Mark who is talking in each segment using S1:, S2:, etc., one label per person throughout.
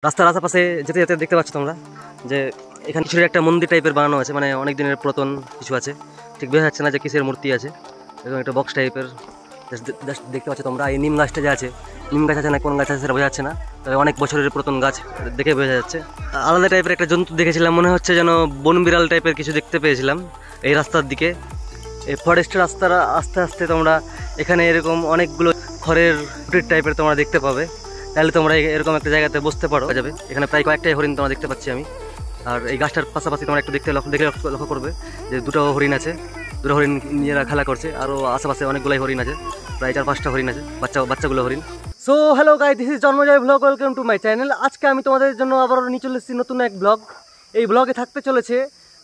S1: রাস্তার আশেপাশে যেতে যেতে দেখতে পাচ্ছ তোমরা যে এখানে কিছু একটা মন্দির টাইপের বানানো আছে, মানে অনেক দিনের পুরাতন কিছু আছে, ঠিক বোঝা যাচ্ছে না যে কিসের মূর্তি আছে। এবং একটা বক্স টাইপের দেখতে পাচ্ছ তোমরা। এই নিম গাছটা যে আছে, নিম গাছ আছে না কোন গাছ আছে সেটা বোঝা যাচ্ছে না, তবে অনেক বছরের পুরাতন গাছ দেখে বোঝা যাচ্ছে। আলাদা টাইপের একটা জন্তু দেখেছিলাম, মনে হচ্ছে যেন বন বিড়াল টাইপের কিছু দেখতে পেয়েছিলাম এই রাস্তার দিকে। এই ফরেস্টের রাস্তার আস্তে আস্তে তোমরা এখানে এরকম অনেকগুলো খড়ের টাইপের তোমরা দেখতে পাবে, তাহলে তোমরা এরকম একটা জায়গাতে বসতে পারো যাবে। এখানে প্রায় কয়েকটাই হরিণ তোমরা দেখতে পাচ্ছি আমি। আর এই গাছটার পাশাপাশি তোমরা একটু লক্ষ্য করবে যে দুটো হরিণ আছে, দুটো হরিণ নিজেরা খেলা করছে। আরও আশেপাশে অনেকগুলাই হরিণ আছে, প্রায় 4-5টা হরিণ আছে, বাচ্চাগুলো হরিণ। So hello guys, this is Janmajoy blog, welcome to my channel. আজকে আমি তোমাদের জন্য আবার নিয়ে চলে এসেছি নতুন এক ব্লগ। এই ব্লগে থাকতে চলেছে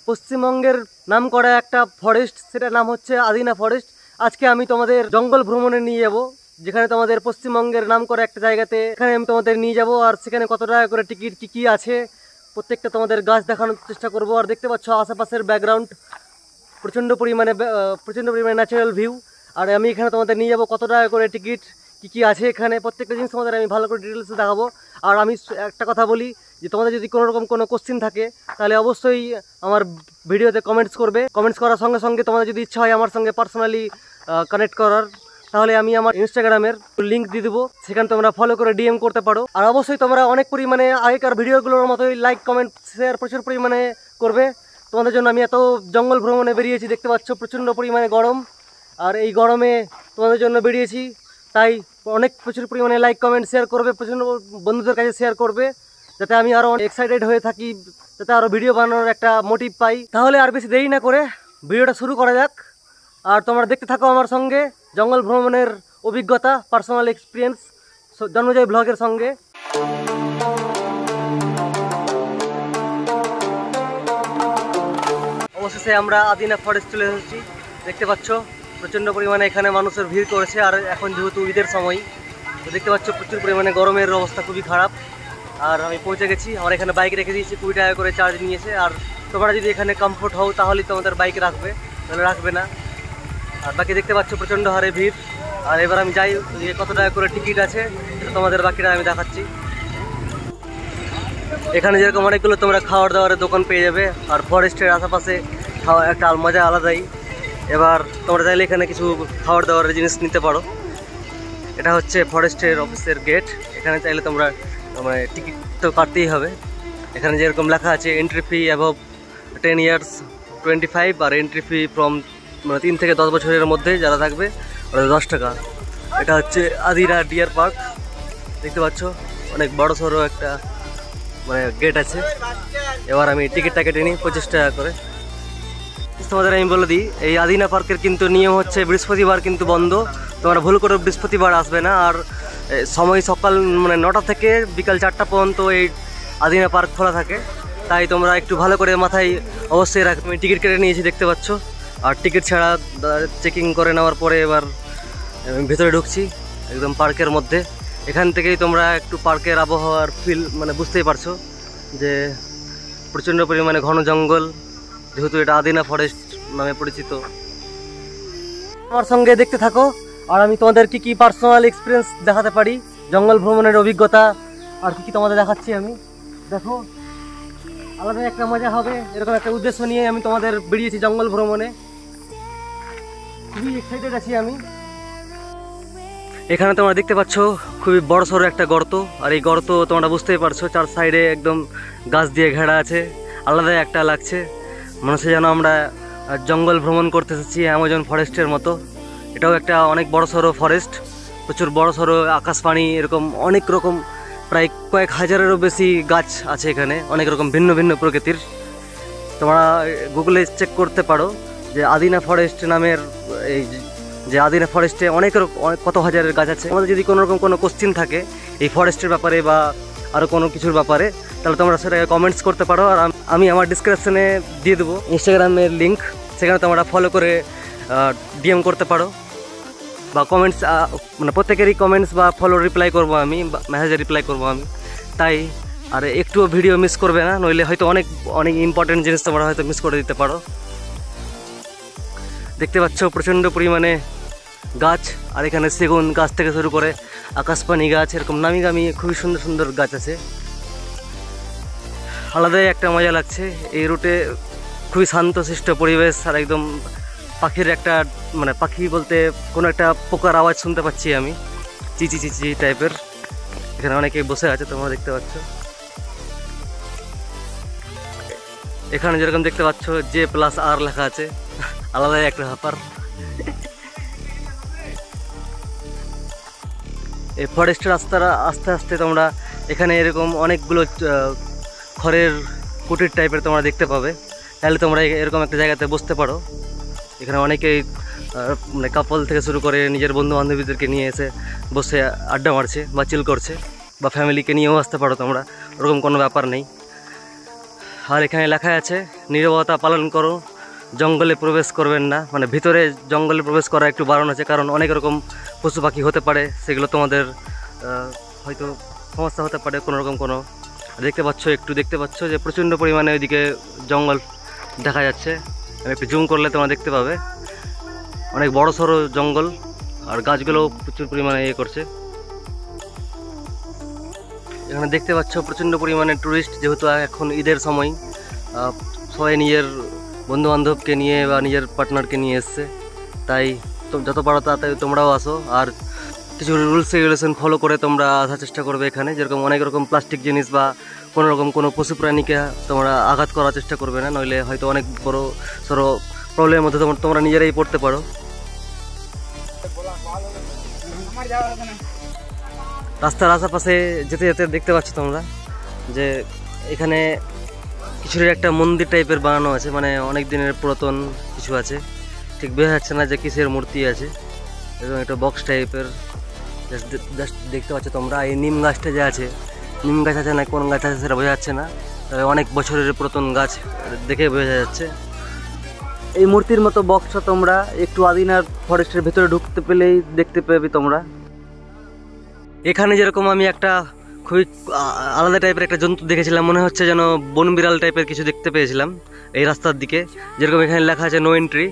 S1: পশ্চিমবঙ্গের নাম করা একটা ফরেস্ট, সেটার নাম হচ্ছে আদিনা ফরেস্ট। আজকে আমি তোমাদের জঙ্গল ভ্রমণে নিয়ে যাব, যেখানে তোমাদের পশ্চিমবঙ্গের নাম করা একটা জায়গাতে এখানে আমি তোমাদের নিয়ে যাব। আর সেখানে কত টাকা করে টিকিট, কী আছে প্রত্যেকটা তোমাদের গাছ দেখানোর চেষ্টা করব। আর দেখতে পাচ্ছ আশেপাশের ব্যাকগ্রাউন্ড প্রচণ্ড পরিমাণে ন্যাচারাল ভিউ। আর আমি এখানে তোমাদের নিয়ে যাব, কত টাকা করে টিকিট, কী আছে এখানে প্রত্যেকটা জিনিস তোমাদের আমি ভালো করে ডিটেলসে দেখাবো। আর আমি একটা কথা বলি যে তোমাদের যদি কোনোরকম কোনো কোশ্চেন থাকে তাহলে অবশ্যই আমার ভিডিওতে কমেন্টস করবে। কমেন্টস করার সঙ্গে সঙ্গে তোমাদের যদি ইচ্ছা হয় আমার সঙ্গে পার্সোনালি কানেক্ট করার, তাহলে আমি আমার ইনস্টাগ্রামের লিঙ্ক দিয়ে দেবো, সেখানে তোমরা ফলো করে ডিএম করতে পারো। আর অবশ্যই তোমরা অনেক পরিমাণে আগেকার ভিডিওগুলোর মতোই লাইক কমেন্ট শেয়ার প্রচুর পরিমাণে করবে। তোমাদের জন্য আমি এত জঙ্গল ভ্রমণে বেরিয়েছি, দেখতে পাচ্ছ প্রচণ্ড পরিমাণে গরম। আর এই গরমে তোমাদের জন্য বেরিয়েছি, তাই প্রচুর পরিমাণে লাইক কমেন্ট শেয়ার করবে, প্রচণ্ড বন্ধুদের কাছে শেয়ার করবে, যাতে আমি আরও এক্সাইটেড হয়ে থাকি, যাতে আরও ভিডিও বানানোর একটা মোটিভ পাই। তাহলে আর বেশি দেরি না করে ভিডিওটা শুরু করা যাক। আর তোমরা দেখতে থাকো আমার সঙ্গে জঙ্গল ভ্রমণের অভিজ্ঞতা, পার্সোনাল এক্সপিরিয়েন্স জন্মজয় ব্লগের সঙ্গে। অবশেষে আমরা আদিনা ফরেস্ট চলে এসেছি। দেখতে পাচ্ছ প্রচণ্ড পরিমাণে এখানে মানুষের ভিড় করেছে। আর এখন যেহেতু ঈদের সময়, তো দেখতে পাচ্ছ প্রচুর পরিমাণে গরমের অবস্থা খুবই খারাপ। আর আমি পৌঁছে গেছি, আমার এখানে বাইক রেখে দিয়েছি, 20 টাকা করে চার্জ নিয়েছে। আর তোমরা যদি এখানে কমফোর্ট হও তাহলেই তোমাদের বাইক রাখবে, তাহলে রাখবে না। আর বাকি দেখতে পাচ্ছ প্রচণ্ড হারে ভিড়। আর এবার আমি যাই, কত টাকা করে টিকিট আছে তোমাদের বাকিটা আমি দেখাচ্ছি। এখানে যেরকম অনেকগুলো তোমরা খাওয়ার দাওয়ারের দোকান পেয়ে যাবে। আর ফরেস্টের আশেপাশে খাওয়া একটা মজা আলাদাই। এবার তোমরা চাইলে এখানে কিছু খাওয়ার দাওয়ারের জিনিস নিতে পারো। এটা হচ্ছে ফরেস্টের অফিসের গেট। এখানে চাইলে তোমরা মানে টিকিট তো কাটতেই হবে। এখানে যেরকম লেখা আছে এন্ট্রি ফি অ্যাবভ 10 ইয়ার্স 25, আর এন্ট্রি ফি ফ্রম 3 থেকে 10 বছরের মধ্যে যারা থাকবে ওরা 10 টাকা। এটা হচ্ছে আদিনা ডিয়ার পার্ক। দেখতে পাচ্ছ অনেক বড় সড়ো একটা মানে গেট আছে। এবার আমি টিকিটটা কেটে নিই 25 টাকা করে। তোমাদের আমি বলে দিই, এই আদিনা পার্কের কিন্তু নিয়ম হচ্ছে বৃহস্পতিবার কিন্তু বন্ধ, তোমরা ভুল করে বৃহস্পতিবার আসবে না। আর সময় সকাল 9টা থেকে বিকাল 4টা পর্যন্ত এই আদিনা পার্ক খোলা থাকে, তাই তোমরা একটু ভালো করে মাথায় অবশ্যই রাখবে। আমি টিকিট কেটে নিয়েছি দেখতে পাচ্ছ। আর টিকিট ছাড়া চেকিং করে নেওয়ার পরে এবার ভেতরে ঢুকছি একদম পার্কের মধ্যে। এখান থেকেই তোমরা একটু পার্কের আবহাওয়ার ফিল বুঝতেই পারছো যে প্রচণ্ড পরিমাণে ঘন জঙ্গল, যেহেতু এটা আদিনা ফরেস্ট নামে পরিচিত। আমার সঙ্গে দেখতে থাকো, আর আমি তোমাদের কি পার্সোনাল এক্সপিরিয়েন্স দেখাতে পারি, জঙ্গল ভ্রমণের অভিজ্ঞতা আর কি তোমাদের দেখাচ্ছি আমি। দেখো আলাদা একটা মজা হবে, এরকম একটা উদ্দেশ্য নিয়ে আমি তোমাদের বেরিয়েছি জঙ্গল ভ্রমণে। খুবই এক্সাইটেড আছি আমি। এখানে তোমরা দেখতে পাচ্ছ খুবই বড় সড়ো একটা গর্ত। আর এই গর্ত তোমরা বুঝতেই পারছো, 4 সাইডে একদম গাছ দিয়ে ঘেরা আছে, আলাদাই একটা লাগছে। মনে হচ্ছে যেন আমরা জঙ্গল ভ্রমণ করতে এসেছি অ্যামাজন ফরেস্টের মতো। এটাও একটা অনেক বড় সড়ো ফরেস্ট, প্রচুর বড় সড়ো আকাশবাণী, এরকম অনেক রকম প্রায় কয়েক হাজারেরও বেশি গাছ আছে এখানে, অনেক রকম ভিন্ন ভিন্ন প্রকৃতির। তোমরা গুগলে চেক করতে পারো যে আদিনা ফরেস্ট নামের এই যে আদিনা ফরেস্টে কত হাজারের গাছ আছে। আমাদের যদি কোনোরকম কোনো কোশ্চেন থাকে এই ফরেস্টের ব্যাপারে বা আরও কোনো কিছুর ব্যাপারে, তাহলে তোমরা সেটাকে কমেন্টস করতে পারো। আর আমি আমার ডিসক্রিপশনে দিয়ে দেবো ইনস্টাগ্রামের লিঙ্ক, সেখানে তোমরা ফলো করে ডিএম করতে পারো বা কমেন্টস, প্রত্যেকেরই কমেন্টস বা ফলো রিপ্লাই করবো আমি, বা মেসেজে রিপ্লাই করবো আমি। তাই আর একটুও ভিডিও মিস করবে না, নইলে হয়তো অনেক ইম্পর্টেন্ট জিনিস তোমরা হয়তো মিস করে দিতে পারো। দেখতে পাচ্ছ প্রচণ্ড পরিমাণে গাছ। আর এখানে সেগুন গাছ থেকে শুরু করে আকাশপানি গাছ, এরকম নামি গামি খুবই সুন্দর সুন্দর গাছ আছে। আলাদাই একটা মজা লাগছে। এই রুটে খুবই শান্তশিষ্ট পরিবেশ, আর একদম পাখির একটা মানে পাখি বলতে কোনো একটা পোকার আওয়াজ শুনতে পাচ্ছি আমি, চিচি চিচি টাইপের। এখানে অনেকে বসে আছে, তোমরা দেখতে পাচ্ছ। এখানে যেরকম দেখতে পাচ্ছ J+R লেখা আছে, আলাদাই একটা ব্যাপার। এই ফরেস্টের রাস্তাটা আস্তে আস্তে তোমরা এখানে এরকম অনেকগুলো খড়ের কুটির টাইপের তোমরা দেখতে পাবে। তাহলে তোমরা এরকম একটা জায়গাতে বসতে পারো। এখানে অনেকেই মানে কাপল থেকে শুরু করে নিজের বন্ধু বান্ধবীদেরকে নিয়ে এসে বসে আড্ডা মারছে বা চিল করছে, বা ফ্যামিলিকে নিয়েও আসতে পারো তোমরা, ওরকম কোনো ব্যাপার নেই। আর এখানে লেখা আছে নীরবতা পালন করো, জঙ্গলে প্রবেশ করবেন না। মানে ভিতরে জঙ্গলে প্রবেশ করা একটু বারণ আছে, কারণ অনেক রকম পশু পাখি হতে পারে, সেগুলো তোমাদের হয়তো সমস্যা হতে পারে কোনো রকম কোনো। দেখতে পাচ্ছ যে প্রচণ্ড পরিমাণে ওইদিকে জঙ্গল দেখা যাচ্ছে। আমি একটু জুম করলে তোমরা দেখতে পাবে অনেক বড় সড়ো জঙ্গল, আর গাছগুলো প্রচুর পরিমাণে করছে। এখানে দেখতে পাচ্ছ প্রচণ্ড পরিমাণে টুরিস্ট, যেহেতু এখন ঈদের সময়, সবাই নিজের বন্ধু বান্ধবকে নিয়ে বা নিজের পার্টনারকে নিয়ে এসছে। তাই যত পারো তাড়াতাড়ি তোমরাও আসো, আর কিছু রুলস রেগুলেশন ফলো করে তোমরা আসার চেষ্টা করবে এখানে। যেরকম অনেক রকম প্লাস্টিক জিনিস বা কোনো রকম কোনো পশু প্রাণীকে তোমরা আঘাত করার চেষ্টা করবে না, নইলে হয়তো অনেক বড় সড়ো প্রবলেমের মধ্যে তোমরা নিজেরাই পড়তে পারো। রাস্তার আশেপাশে যেতে যেতে দেখতে পাচ্ছ তোমরা যে এখানে কিছুর একটা মন্দির টাইপের বানানো আছে, মানে অনেক দিনের পুরাতন কিছু আছে, ঠিক বোঝা যাচ্ছে না যে কিসের মূর্তি আছে। এবং একটা বক্স টাইপের জাস্ট দেখতে পাচ্ছ তোমরা। এই নিম গাছটা যে আছে, নিম গাছ আছে না কোন গাছ আছে সেটা বোঝা যাচ্ছে না, তবে অনেক বছরের পুরাতন গাছ দেখে বোঝা যাচ্ছে। এই মূর্তির মতো বক্সটা তোমরা একটু আদিনার ফরেস্টের ভেতরে ঢুকতে পেলেই দেখতে পাবে তোমরা। এখানে যেরকম আমি একটা খুবই আলাদা টাইপের একটা জন্তু দেখেছিলাম, মনে হচ্ছে যেন বন বিড়াল টাইপের কিছু দেখতে পেয়েছিলাম এই রাস্তার দিকে। যেরকম এখানে লেখা আছে নো এন্ট্রি,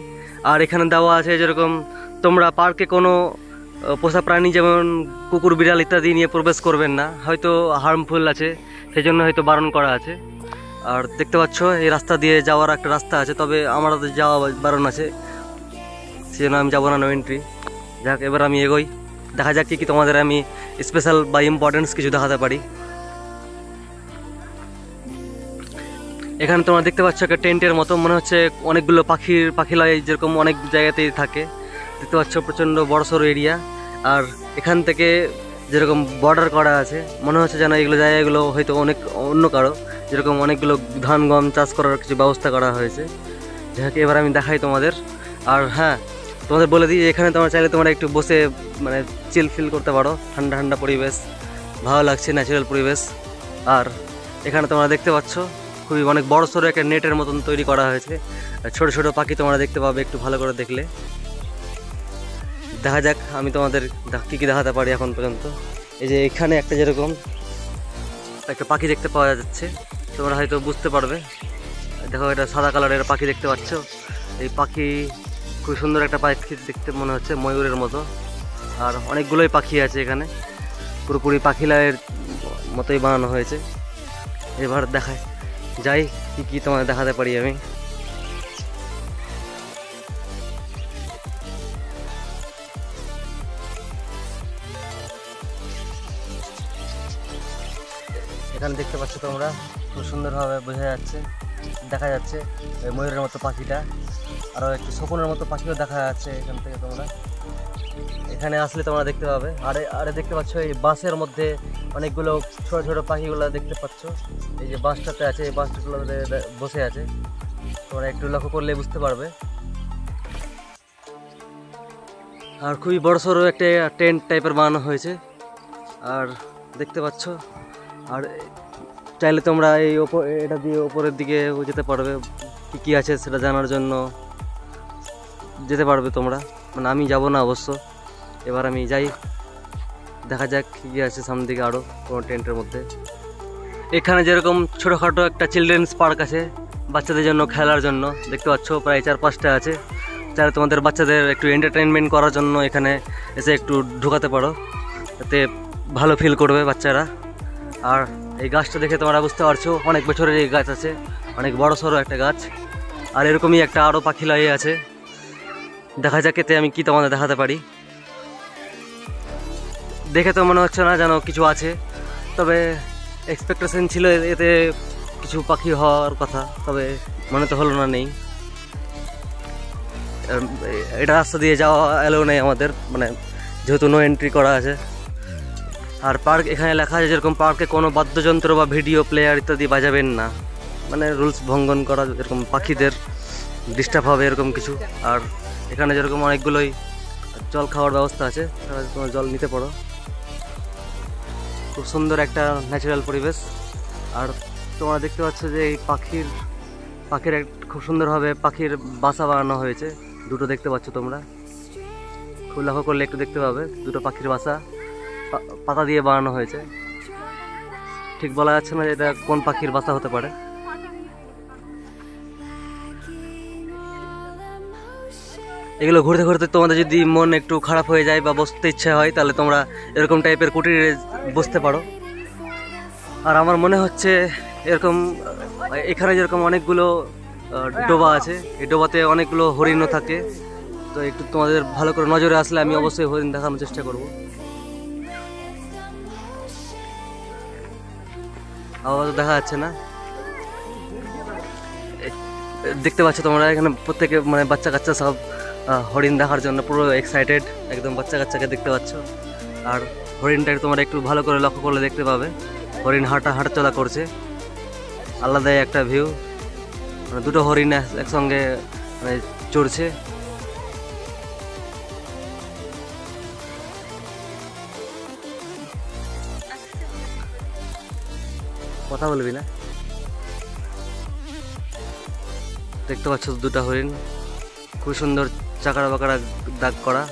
S1: আর এখানে দেওয়া আছে যেরকম তোমরা পার্কে কোনো পোষা প্রাণী যেমন কুকুর বিড়াল ইত্যাদি নিয়ে প্রবেশ করবেন না, হয়তো হার্মফুল আছে, সেই জন্য হয়তো বারণ করা আছে। আর দেখতে পাচ্ছ এই রাস্তা দিয়ে যাওয়ার একটা রাস্তা আছে, তবে আমার যাওয়া বারণ আছে, সেই জন্য আমি যাবো না, নো এন্ট্রি। যাক, এবার আমি এগোই, দেখা যাক কি তোমাদের আমি স্পেশাল বা ইম্পর্টেন্স কিছু দেখাতে পারি। এখানে তোমরা দেখতে পাচ্ছ একটা টেন্টের মতো, মনে হচ্ছে অনেকগুলো পাখিলয় যেরকম অনেক জায়গাতেই থাকে। দেখতে পাচ্ছ প্রচণ্ড বড়সড় এরিয়া, আর এখান থেকে যেরকম বর্ডার করা আছে, মনে হচ্ছে যেন এগুলো জায়গাগুলো হয়তো অনেক অন্য কারো, যেরকম অনেকগুলো ধান গম চাষ করার কিছু ব্যবস্থা করা হয়েছে, যাকে এবার আমি দেখাই তোমাদের। আর হ্যাঁ, তোমাদের বলে দিই এখানে তোমরা চাইলে তোমরা একটু বসে মানে চিল ফিল করতে পারো, ঠান্ডা ঠান্ডা পরিবেশ, ভালো লাগছে, ন্যাচারাল পরিবেশ। আর এখানে তোমরা দেখতে পাচ্ছ খুবই অনেক বড় সড়ো একটা নেটের মতন তৈরি করা হয়েছে, ছোট ছোট পাখি তোমরা দেখতে পাবে একটু ভালো করে দেখলে। দেখা যাক আমি তোমাদের কী কী দেখাতে পারি এখন পর্যন্ত। এই যে এখানে একটা যেরকম একটা পাখি দেখতে পাওয়া যাচ্ছে, তোমরা হয়তো বুঝতে পারবে। দেখো, এটা সাদা কালারের পাখি দেখতে পাচ্ছ। এই পাখি খুব সুন্দর একটা পাখি দেখতে মনে হচ্ছে, ময়ূরের মতো। আর অনেকগুলোই পাখি আছে এখানে, পুরোপুরি পাখিলয়ের মতোই বানানো হয়েছে। এবার দেখায় যাই কি কি তোমাদের দেখাতে পারি আমি। এখানে দেখতে পাচ্ছ তোমরা, খুব সুন্দরভাবে বোঝা যাচ্ছে, দেখা যাচ্ছে ময়ূরের মতো পাখিটা। আরও একটু শকুনের মতো পাখিও দেখা যাচ্ছে এখান থেকে তোমরা। এখানে আসলে তোমরা দেখতে পাবে। আরে দেখতে পাচ্ছ এই বাসের মধ্যে অনেকগুলো ছোট ছোট পাখিগুলো দেখতে পাচ্ছ। এই যে বাসটাতে আছে, এই বাসগুলো বসে আছে, তোমরা একটু লক্ষ্য করলে বুঝতে পারবে। আর খুবই বড় সড়ো একটা টেন্ট টাইপের বানানো হয়েছে, আর দেখতে পাচ্ছ। আর চাইলে তোমরা এটা দিয়ে ওপরের দিকে যেতে পারবে, কী কী আছে সেটা জানার জন্য যেতে পারবে তোমরা, মানে আমি যাব না অবশ্য। এবার আমি যাই, দেখা যাক কী কী আছে সামনের দিকে আরও কোনো টেন্টের মধ্যে। এখানে যেরকম ছোটোখাটো একটা চিলড্রেন্স পার্ক আছে বাচ্চাদের জন্য খেলার জন্য, দেখতে পাচ্ছ প্রায় 4-5টা আছে। চাইলে তোমাদের বাচ্চাদের একটু এন্টারটেনমেন্ট করার জন্য এখানে এসে একটু ঢুকাতে পারো, যাতে ভালো ফিল করবে বাচ্চারা। আর এই গাছটা দেখে তোমরা বুঝতে পারছো অনেক বছরের এই গাছ আছে, অনেক বড় সড়ো একটা গাছ। আর এরকমই একটা আরও পাখিলয় আছে, দেখা যাক এতে আমি কি তোমাদের দেখাতে পারি। দেখে তো মনে হচ্ছে না যেন কিছু আছে, তবে এক্সপেকটেশন ছিল এতে কিছু পাখি হওয়ার কথা, তবে মনে তো হলো না, নেই। এটা রাস্তা দিয়ে যাওয়া এলাও নেই আমাদের, মানে যেহেতু নো এন্ট্রি করা আছে। আর পার্ক এখানে লেখা আছে যেরকম পার্কে কোনো বাদ্যযন্ত্র বা ভিডিও প্লেয়ার ইত্যাদি বাজাবেন না, মানে রুলস ভঙ্গন করা, যেরকম পাখিদের ডিস্টার্ব হবে এরকম কিছু। আর এখানে যেরকম অনেকগুলোই জল খাওয়ার ব্যবস্থা আছে, তোমরা জল নিতে পারো। খুব সুন্দর একটা ন্যাচারাল পরিবেশ। আর তোমরা দেখতে পাচ্ছ যে এই পাখির খুব সুন্দরভাবে পাখির বাসা বানানো হয়েছে, দুটো দেখতে পাচ্ছ তোমরা, খুব লক্ষ্য করলে একটু দেখতে পাবে দুটো পাখির বাসা পাতা দিয়ে বানানো হয়েছে। ঠিক বলা যাচ্ছে না এটা কোন পাখির বাসা হতে পারে। এগুলো ঘুরতে ঘুরতে তোমাদের যদি মন একটু খারাপ হয়ে যায় বা বসতে ইচ্ছা হয়, তাহলে তোমরা এরকম টাইপের কুটিরে বসতে পারো। আর আমার মনে হচ্ছে এরকম এখানে যেরকম অনেকগুলো ডোবা আছে, এই ডোবাতে অনেকগুলো হরিণও থাকে, তো একটু তোমাদের ভালো করে নজরে আসলে আমি অবশ্যই হরিণ দেখানোর চেষ্টা করব। আবার দেখা যাচ্ছে না, দেখতে পাচ্ছ তোমরা এখানে প্রত্যেকে মানে বাচ্চা কাচ্চা সব হরিণ দেখার জন্য পুরো এক্সাইটেড, একদম বাচ্চা কাচ্চাকে দেখতে পাচ্ছ। আর হরিণটাকে তোমরা একটু ভালো করে লক্ষ্য করলে দেখতে পাবে হরিণ হাঁটাচলা করছে, আলাদাই একটা ভিউ, মানে দুটো হরিণ একসঙ্গে মানে চড়ছে। কথা বলবি না? দেখতে পাচ্ছ দুটো হরিণ, খুব সুন্দর চাকারা বাকারা দাগ করা।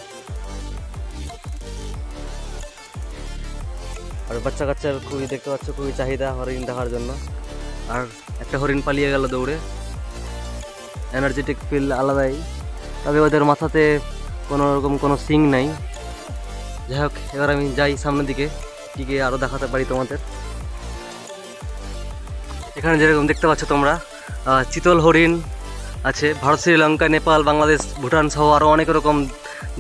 S1: আর বাচ্চা কাচ্চার খুবই দেখতে পাচ্ছ খুবই চাহিদা হরিণ দেখার জন্য। আর একটা হরিণ পালিয়ে গেল দৌড়ে, এনার্জেটিক ফিল আলাদাই, তবে ওদের মাথাতে কোনো রকম কোনো সিং নাই। যাই হোক, এবার আমি যাই সামনের দিকে, কি আরও দেখাতে পারি তোমাদের। এখানে যেরকম দেখতে পাচ্ছ তোমরা চিতল হরিণ আছে, ভারত, শ্রীলঙ্কা, নেপাল, বাংলাদেশ, ভুটান সহ আরও অনেক রকম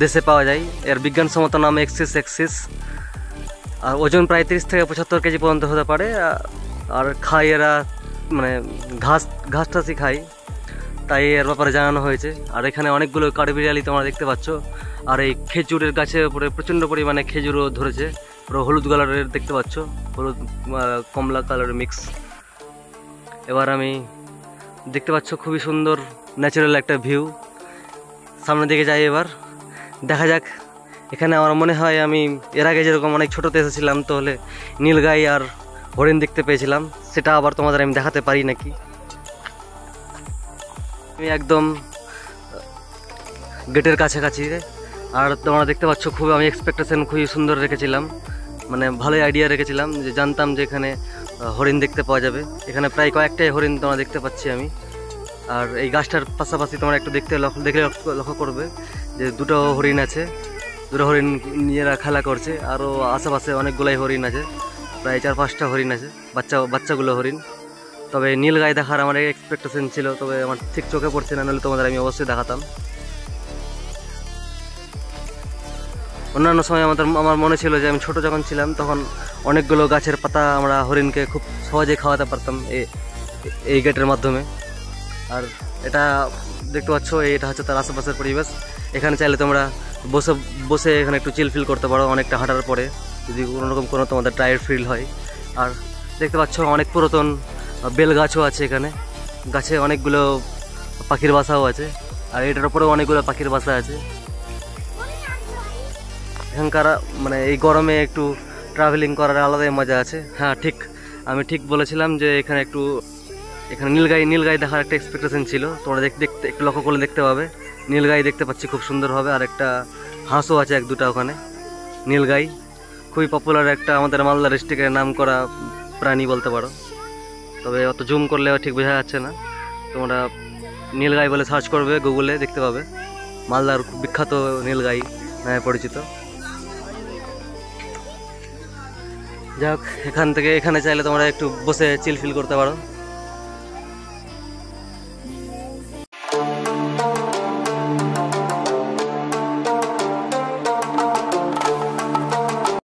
S1: দেশে পাওয়া যায়। এর বিজ্ঞানসম্মত নাম এক্সিস। আর ওজন প্রায় 30 থেকে 75 কেজি পর্যন্ত হতে পারে। আর খায় এরা মানে ঘাস টাসই খায়, তাই এর ব্যাপারে জানানো হয়েছে। আর এখানে অনেকগুলো কাঠবিড়ালি তোমরা দেখতে পাচ্ছ। আর এই খেজুরের গাছের উপরে প্রচণ্ড পরিমাণে খেজুরও ধরেছে, পুরো হলুদ কালারের দেখতে পাচ্ছ, হলুদ কমলা কালারের মিক্স। এবার আমি দেখতে পাচ্ছ খুবই সুন্দর ন্যাচারাল একটা ভিউ, সামনের দিকে যাই। এবার দেখা যাক, এখানে আমার মনে হয় আমি এর আগে যেরকম অনেক ছোটোতে এসেছিলাম, তাহলে নীলগাই আর হরিণ দেখতে পেয়েছিলাম, সেটা আবার তোমাদের আমি দেখাতে পারি নাকি। আমি একদম গেটের কাছাকাছি, আর তোমরা দেখতে পাচ্ছ আমি এক্সপেকটেশন খুবই সুন্দর রেখেছিলাম, মানে ভালোই আইডিয়া রেখেছিলাম, যে জানতাম যে এখানে হরিণ দেখতে পাওয়া যাবে। এখানে প্রায় কয়েকটাই হরিণ তোমরা দেখতে পাচ্ছি আমি। আর এই গাছটার পাশাপাশি তোমরা একটু দেখলে লক্ষ্য করবে যে দুটো হরিণ আছে, দুটো হরিণ নিজেরা খেলা করছে। আরও আশেপাশে অনেকগুলাই হরিণ আছে, প্রায় 4-5টা হরিণ আছে, বাচ্চাগুলো হরিণ। তবে নীলগাই দেখার আমার এক্সপেকটেশন ছিল, তবে আমার ঠিক চোখে পড়ছে না, নাহলে তোমাদের আমি অবশ্যই দেখাতাম। অন্যান্য সময় আমার মনে ছিল যে আমি ছোট যখন ছিলাম তখন অনেকগুলো গাছের পাতা আমরা হরিণকে খুব সহজে খাওয়াতে পারতাম এই গেটের মাধ্যমে। আর এটা দেখতে পাচ্ছ, এটা হচ্ছে তার আশেপাশের পরিবেশ। এখানে চাইলে তোমরা বসে এখানে একটু চিল ফিল করতে পারো অনেকটা হাঁটার পরে, যদি কোনোরকম কোনো তোমাদের টায়ার্ড ফিল হয়। আর দেখতে পাচ্ছ অনেক পুরাতন বেল গাছও আছে এখানে, গাছে অনেকগুলো পাখির বাসাও আছে। আর এটার উপরেও অনেকগুলো পাখির বাসা আছে। এখানকার মানে এই গরমে একটু ট্রাভেলিং করার আলাদাই মজা আছে। হ্যাঁ, আমি ঠিক বলেছিলাম যে এখানে নীলগাই দেখার একটা এক্সপেকটেশন ছিল। তোমরা দেখতে একটু লক্ষ্য করলে দেখতে পাবে নীলগাই দেখতে পাচ্ছি খুব সুন্দরভাবে। আর একটা হাঁসও আছে, 1-2টা ওখানে। নীলগাই খুবই পপুলার একটা আমাদের মালদা ডিস্ট্রিক্টের নাম করা প্রাণী বলতে পারো, তবে অত জুম করলেও ঠিক বোঝা যাচ্ছে না। তোমরা নীলগাই বলে সার্চ করবে গুগলে, দেখতে পাবে মালদার বিখ্যাত নীলগাই নামে পরিচিত। যাই হোক, এখান থেকে এখানে চাইলে তোমরা একটু বসে চিল ফিল করতে পারো।